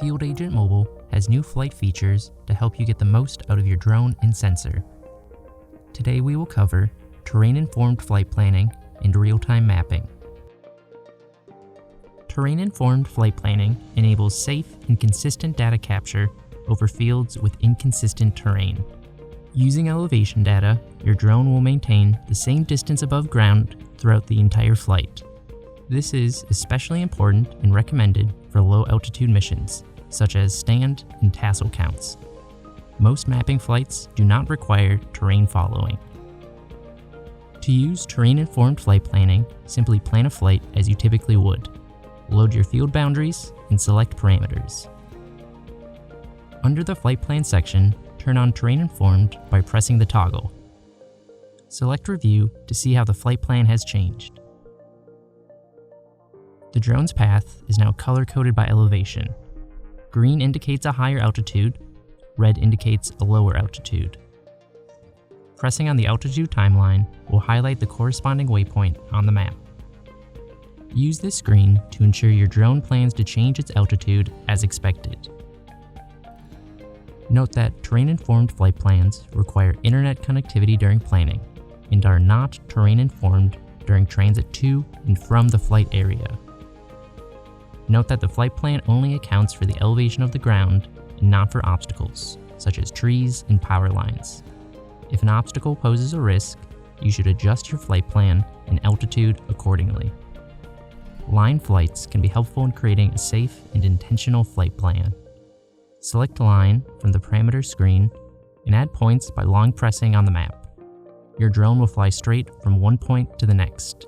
FieldAgent Mobile has new flight features to help you get the most out of your drone and sensor. Today we will cover terrain-informed flight planning and real-time mapping. Terrain-informed flight planning enables safe and consistent data capture over fields with inconsistent terrain. Using elevation data, your drone will maintain the same distance above ground throughout the entire flight. This is especially important and recommended for low-altitude missions, such as stand and tassel counts. Most mapping flights do not require terrain following. To use terrain-informed flight planning, simply plan a flight as you typically would. Load your field boundaries and select parameters. Under the Flight Plan section, turn on Terrain Informed by pressing the toggle. Select Review to see how the flight plan has changed. The drone's path is now color-coded by elevation. Green indicates a higher altitude, red indicates a lower altitude. Pressing on the altitude timeline will highlight the corresponding waypoint on the map. Use this screen to ensure your drone plans to change its altitude as expected. Note that terrain-informed flight plans require internet connectivity during planning and are not terrain-informed during transit to and from the flight area. Note that the flight plan only accounts for the elevation of the ground and not for obstacles, such as trees and power lines. If an obstacle poses a risk, you should adjust your flight plan and altitude accordingly. Line flights can be helpful in creating a safe and intentional flight plan. Select a line from the parameters screen and add points by long pressing on the map. Your drone will fly straight from one point to the next.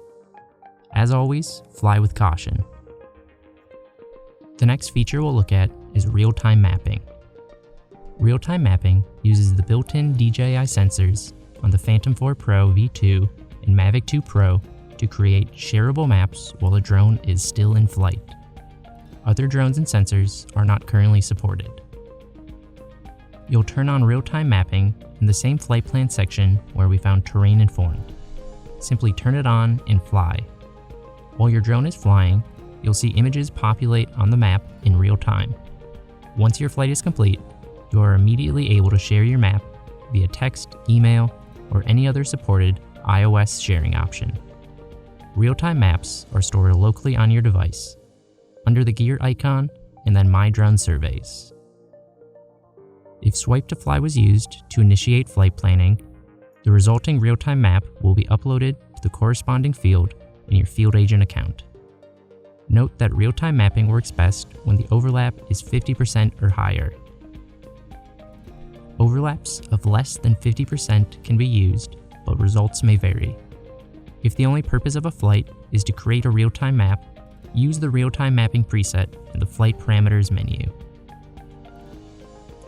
As always, fly with caution. The next feature we'll look at is real-time mapping. Real-time mapping uses the built-in DJI sensors on the Phantom 4 Pro V2 and Mavic 2 Pro to create shareable maps while the drone is still in flight. Other drones and sensors are not currently supported. You'll turn on real-time mapping in the same flight plan section where we found terrain informed. Simply turn it on and fly. While your drone is flying, you'll see images populate on the map in real time. Once your flight is complete, you are immediately able to share your map via text, email, or any other supported iOS sharing option. Real-time maps are stored locally on your device, under the gear icon, and then My Drone Surveys. If Swipe to Fly was used to initiate flight planning, the resulting real-time map will be uploaded to the corresponding field in your FieldAgent account. Note that real-time mapping works best when the overlap is 50% or higher. Overlaps of less than 50% can be used, but results may vary. If the only purpose of a flight is to create a real-time map, use the real-time mapping preset in the Flight Parameters menu.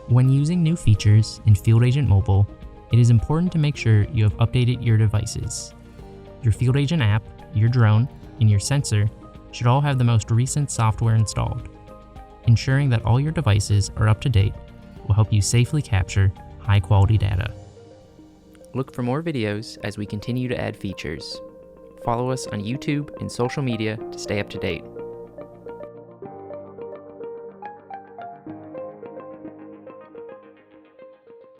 When using new features in FieldAgent Mobile, it is important to make sure you have updated your devices. Your FieldAgent app, your drone, and your sensor should all have the most recent software installed. Ensuring that all your devices are up to date will help you safely capture high-quality data. Look for more videos as we continue to add features. Follow us on YouTube and social media to stay up to date.